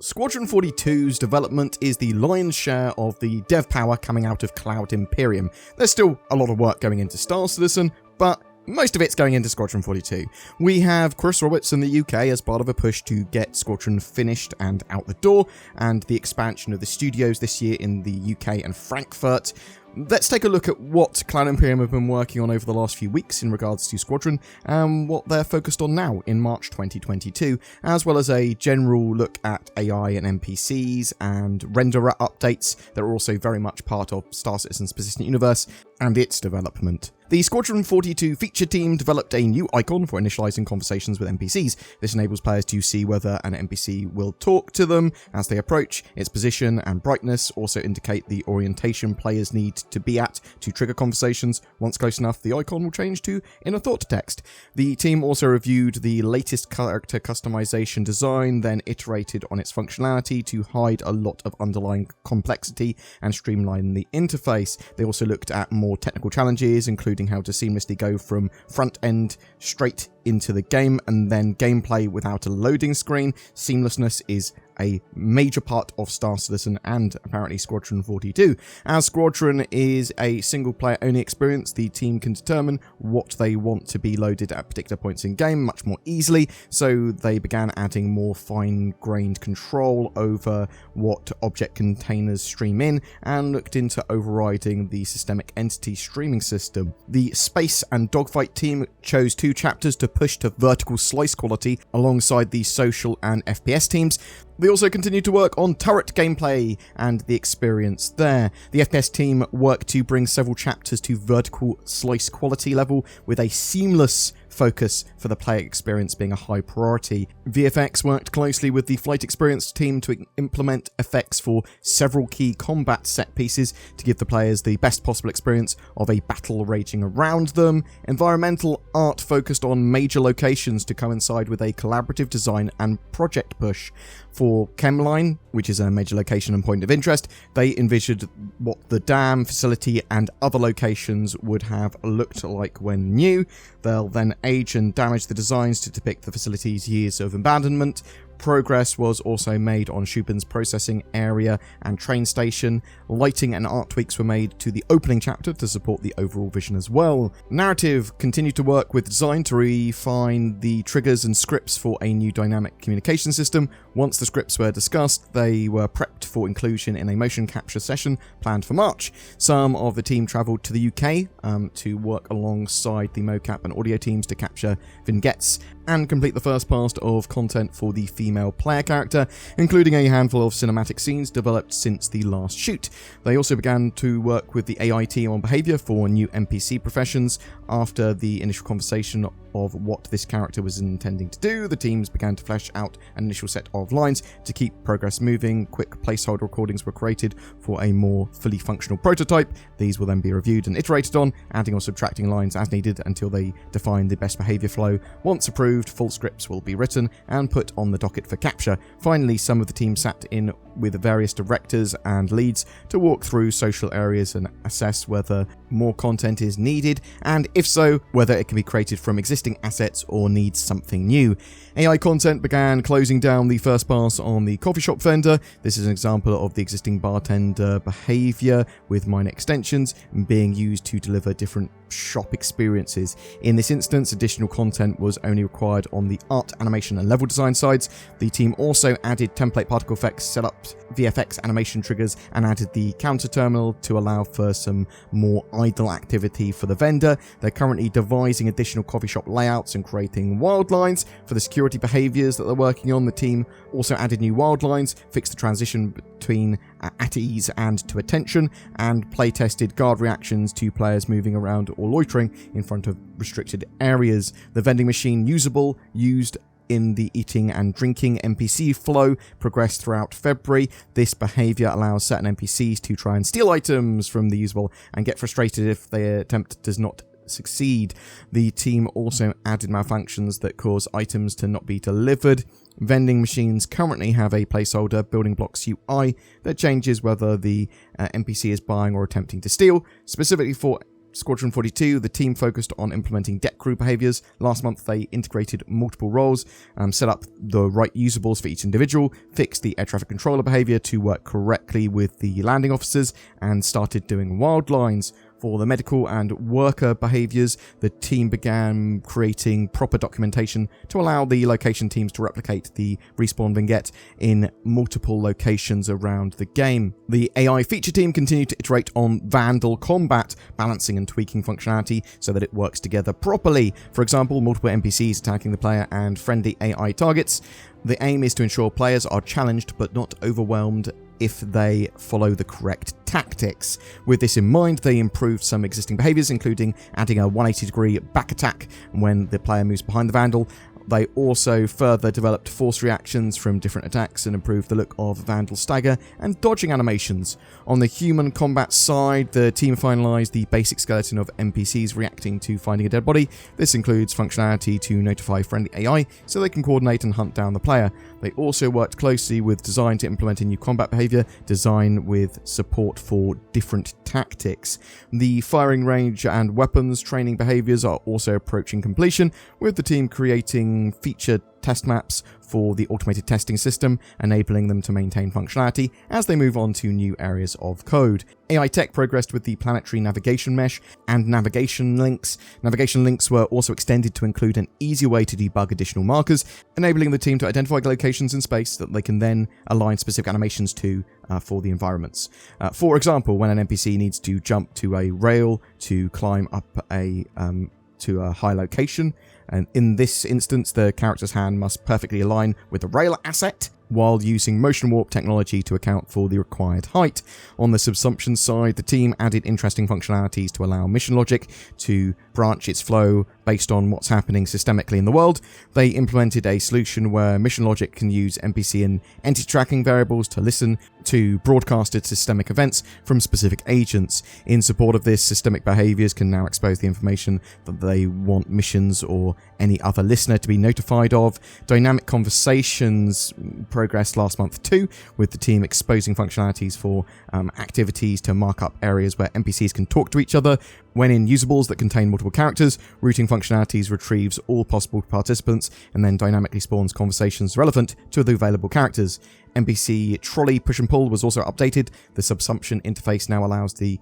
Squadron 42's development is the lion's share of the dev power coming out of Cloud Imperium. There's still a lot of work going into Star Citizen, but most of it's going into Squadron 42. We have Chris Roberts in the UK as part of a push to get Squadron finished and out the door, and the expansion of the studios this year in the UK and Frankfurt. Let's take a look at what Cloud Imperium have been working on over the last few weeks in regards to Squadron, and what they're focused on now in March 2022, as well as a general look at AI and NPCs and renderer updates that are also very much part of Star Citizen's persistent universe and its development. The Squadron 42 feature team developed a new icon for initializing conversations with NPCs. This enables players to see whether an NPC will talk to them as they approach. Its position and brightness also indicate the orientation players need to be at to trigger conversations. Once close enough, the icon will change to inner thought text. The team also reviewed the latest character customization design, then iterated on its functionality to hide a lot of underlying complexity and streamline the interface. They also looked at more technical challenges, including how to seamlessly go from front end straight into the game and then gameplay without a loading screen. Seamlessness is a major part of Star Citizen and apparently Squadron 42. As Squadron is a single player only experience, the team can determine what they want to be loaded at particular points in game much more easily, so they began adding more fine-grained control over what object containers stream in and looked into overriding the systemic entity streaming system. The Space and Dogfight team chose 2 chapters to push to vertical slice quality alongside the social and FPS teams. They also continued to work on turret gameplay and the experience there. The FPS team worked to bring several chapters to vertical slice quality level, with a seamless focus for the player experience being a high priority. VFX worked closely with the flight experience team to implement effects for several key combat set pieces to give the players the best possible experience of a battle raging around them. Environmental art focused on major locations to coincide with a collaborative design and project push. For Chemline, which is a major location and point of interest, they envisioned what the dam, facility and other locations would have looked like when new. They'll then age and damage the designs to depict the facility's years of abandonment. Progress was also made on Shubin's processing area and train station. Lighting and art tweaks were made to the opening chapter to support the overall vision as well. Narrative continued to work with design to refine the triggers and scripts for a new dynamic communication system. Once the scripts were discussed, they were prepped for inclusion in a motion capture session planned for March. Some of the team travelled to the UK to work alongside the mocap and audio teams to capture vignettes and complete the first pass of content for the female player character, including a handful of cinematic scenes developed since the last shoot. They also began to work with the AI team on behaviour for new NPC professions. After the initial conversation of what this character was intending to do, the teams began to flesh out an initial set of lines to keep progress moving. Quick placeholder recordings were created for a more fully functional prototype. These will then be reviewed and iterated on, adding or subtracting lines as needed until they define the best behaviour flow. Once approved, full scripts will be written and put on the docket for capture. Finally, some of the team sat in with various directors and leads to walk through social areas and assess whether more content is needed, and if so, whether it can be created from existing assets or needs something new. AI content began closing down the first pass on the coffee shop vendor. This is an example of the existing bartender behaviour with minor extensions being used to deliver different shop experiences. In this instance, additional content was only required on the art, animation and level design sides. The team also added template particle effects, set up VFX animation triggers and added the counter terminal to allow for some more idle activity for the vendor. They're currently devising additional coffee shop layouts and creating wild lines for the security behaviours that they're working on. The team also added new wild lines, fixed the transition between at ease and to attention, and play tested guard reactions to players moving around or loitering in front of restricted areas. The vending machine used in the eating and drinking NPC flow progressed throughout February. This behaviour allows certain NPCs to try and steal items from the usable and get frustrated if their attempt does not succeed. The team also added malfunctions that cause items to not be delivered. Vending machines currently have a placeholder building blocks UI that changes whether the NPC is buying or attempting to steal. Specifically for Squadron 42, the team focused on implementing deck crew behaviors. Last month, they integrated multiple roles, set up the right usables for each individual, fixed the air traffic controller behavior to work correctly with the landing officers, and started doing wild lines. For the medical and worker behaviors, the team began creating proper documentation to allow the location teams to replicate the respawn vignette in multiple locations around the game. The AI feature team continued to iterate on Vandal combat, balancing and tweaking functionality so that it works together properly. For example, multiple NPCs attacking the player and friendly AI targets. The aim is to ensure players are challenged but not overwhelmed if they follow the correct tactics. With this in mind, they improved some existing behaviors, including adding a 180-degree back attack when the player moves behind the Vandal. They also further developed force reactions from different attacks and improved the look of Vandal stagger and dodging animations. On the human combat side, the team finalized the basic skeleton of NPCs reacting to finding a dead body. This includes functionality to notify friendly AI so they can coordinate and hunt down the player. They also worked closely with design to implement a new combat behavior, design with support for different tactics. The firing range and weapons training behaviors are also approaching completion, with the team creating feature test maps for the automated testing system, enabling them to maintain functionality as they move on to new areas of code. AI tech progressed with the planetary navigation mesh and navigation links. Navigation links were also extended to include an easier way to debug additional markers, enabling the team to identify locations in space that they can then align specific animations to for the environments. For example, when an NPC needs to jump to a rail to climb up to a high location, and in this instance the character's hand must perfectly align with the rail asset while using motion warp technology to account for the required height. On the subsumption side, the team added interesting functionalities to allow mission logic to branch its flow based on what's happening systemically in the world. They implemented a solution where mission logic can use NPC and entity tracking variables to listen to broadcasted systemic events from specific agents. In support of this, systemic behaviors can now expose the information that they want missions or any other listener to be notified of. Dynamic conversations progressed last month too, with the team exposing functionalities for activities to mark up areas where NPCs can talk to each other. When in usables that contain multiple characters, routing functionalities retrieves all possible participants and then dynamically spawns conversations relevant to the available characters. NPC trolley push and pull was also updated. The subsumption interface now allows the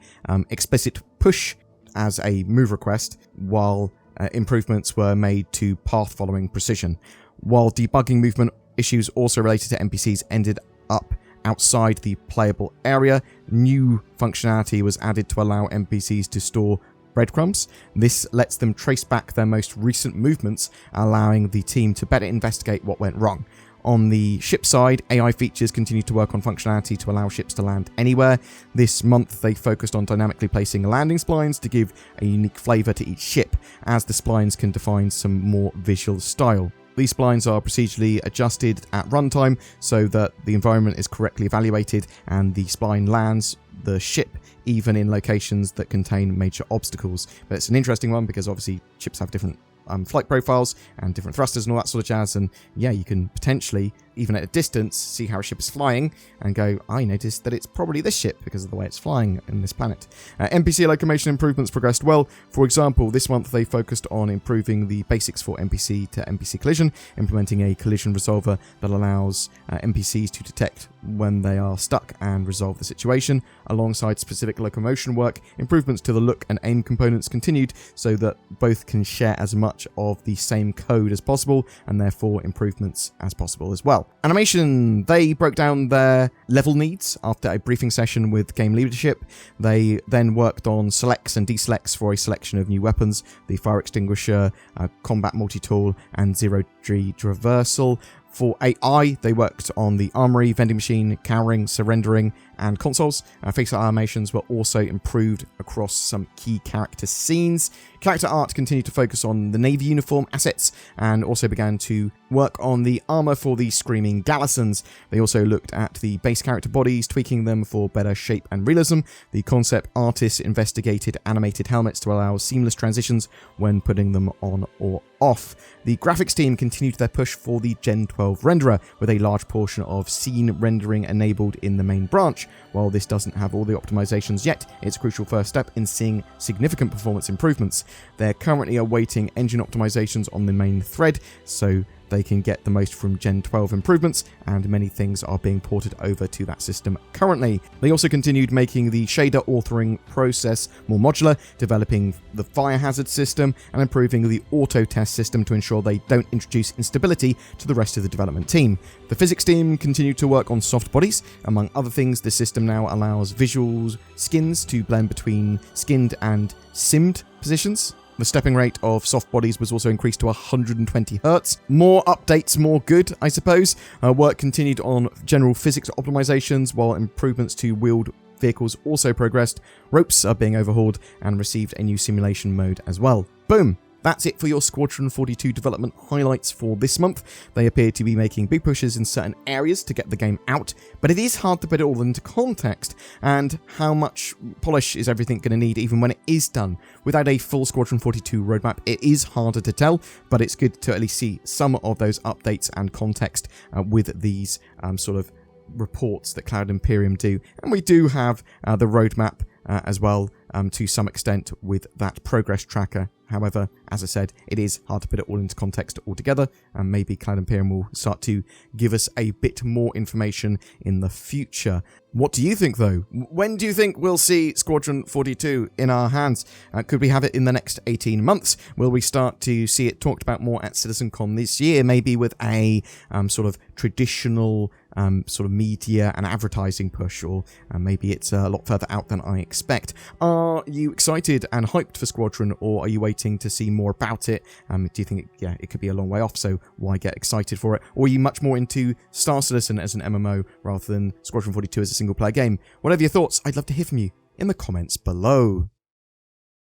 explicit push as a move request, while improvements were made to path following precision. While debugging movement issues also related to NPCs ended up outside the playable area, new functionality was added to allow NPCs to store breadcrumbs. This lets them trace back their most recent movements, allowing the team to better investigate what went wrong. On the ship side, AI features continue to work on functionality to allow ships to land anywhere. This month, they focused on dynamically placing landing splines to give a unique flavor to each ship, as the splines can define some more visual style. These splines are procedurally adjusted at runtime so that the environment is correctly evaluated and the spline lands the ship even in locations that contain major obstacles. But it's an interesting one because obviously ships have different flight profiles and different thrusters and all that sort of jazz, and yeah, you can potentially, even at a distance, see how a ship is flying and go, I noticed that it's probably this ship because of the way it's flying in this planet. NPC locomotion improvements progressed well. For example, this month they focused on improving the basics for NPC to NPC collision, implementing a collision resolver that allows NPCs to detect when they are stuck and resolve the situation. Alongside specific locomotion work, improvements to the look and aim components continued so that both can share as much of the same code as possible, and therefore improvements as possible as well. Animation, they broke down their level needs after a briefing session with game leadership. They then worked on selects and deselects for a selection of new weapons, the fire extinguisher, combat multi-tool, and zero-G traversal. For AI, they worked on the armory, vending machine, cowering, surrendering, and consoles. Facial animations were also improved across some key character scenes. Character art continued to focus on the Navy uniform assets and also began to work on the armor for the Screaming Gallisons. They also looked at the base character bodies, tweaking them for better shape and realism. The concept artists investigated animated helmets to allow seamless transitions when putting them on or off. The graphics team continued their push for the Gen 12 renderer, with a large portion of scene rendering enabled in the main branch. While this doesn't have all the optimizations yet, it's a crucial first step in seeing significant performance improvements. They're currently awaiting engine optimizations on the main thread, so they can get the most from Gen 12 improvements, and many things are being ported over to that system currently. They also continued making the shader authoring process more modular, developing the fire hazard system, and improving the auto test system to ensure they don't introduce instability to the rest of the development team. The physics team continued to work on soft bodies. Among other things, the system now allows visual skins to blend between skinned and simmed positions. The stepping rate of soft bodies was also increased to 120 Hz. More updates, more good, I suppose. Work continued on general physics optimizations, while improvements to wheeled vehicles also progressed. Ropes are being overhauled and received a new simulation mode as well. Boom! That's it for your Squadron 42 development highlights for this month. They appear to be making big pushes in certain areas to get the game out, but it is hard to put it all into context, and how much polish is everything going to need even when it is done. Without a full Squadron 42 roadmap, it is harder to tell, but it's good to at least see some of those updates and context with these sort of reports that Cloud Imperium do. And we do have the roadmap as well to some extent with that progress tracker. However, as I said, it is hard to put it all into context altogether, and maybe Cloud Imperium will start to give us a bit more information in the future. What do you think, though? When do you think we'll see Squadron 42 in our hands? Could we have it in the next 18 months? Will we start to see it talked about more at CitizenCon this year, maybe with a sort of traditional sort of media and advertising push, or maybe it's a lot further out than I expect? Are you excited and hyped for Squadron, or are you waiting to see more about it? Do you think it could be a long way off, so why get excited for it? Or are you much more into Star Citizen as an MMO rather than Squadron 42 as a single player game? Whatever your thoughts, I'd love to hear from you in the comments below.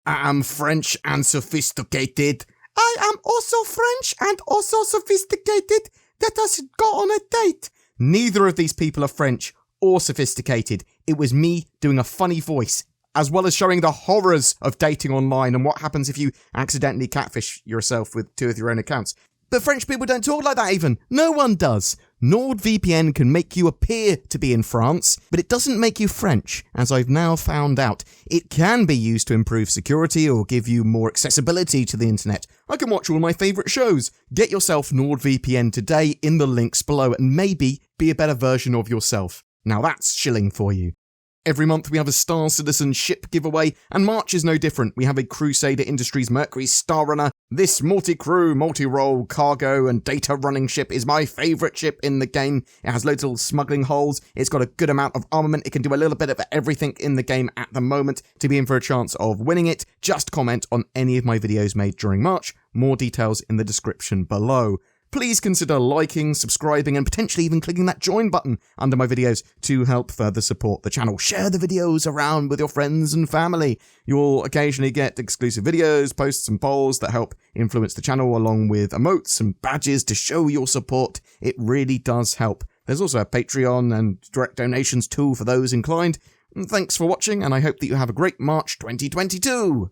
I am French and sophisticated. I am also French and also sophisticated. Let us go on a date. Neither of these people are French or sophisticated. It was me doing a funny voice, as well as showing the horrors of dating online and what happens if you accidentally catfish yourself with two of your own accounts. But French people don't talk like that even. No one does. NordVPN can make you appear to be in France, but it doesn't make you French, as I've now found out. It can be used to improve security or give you more accessibility to the internet. I can watch all my favourite shows. Get yourself NordVPN today in the links below and maybe be a better version of yourself. Now that's shilling for you. Every month we have a Star Citizen ship giveaway, and March is no different. We have a Crusader Industries Mercury Star Runner. This multi-crew, multi-role, cargo and data running ship is my favourite ship in the game. It has loads of little smuggling holes, it's got a good amount of armament, it can do a little bit of everything in the game at the moment. To be in for a chance of winning it, just comment on any of my videos made during March. More details in the description below. Please consider liking, subscribing, and potentially even clicking that join button under my videos to help further support the channel. Share the videos around with your friends and family. You'll occasionally get exclusive videos, posts, and polls that help influence the channel, along with emotes and badges to show your support. It really does help. There's also a Patreon and direct donations tool for those inclined. Thanks for watching, and I hope that you have a great March 2022!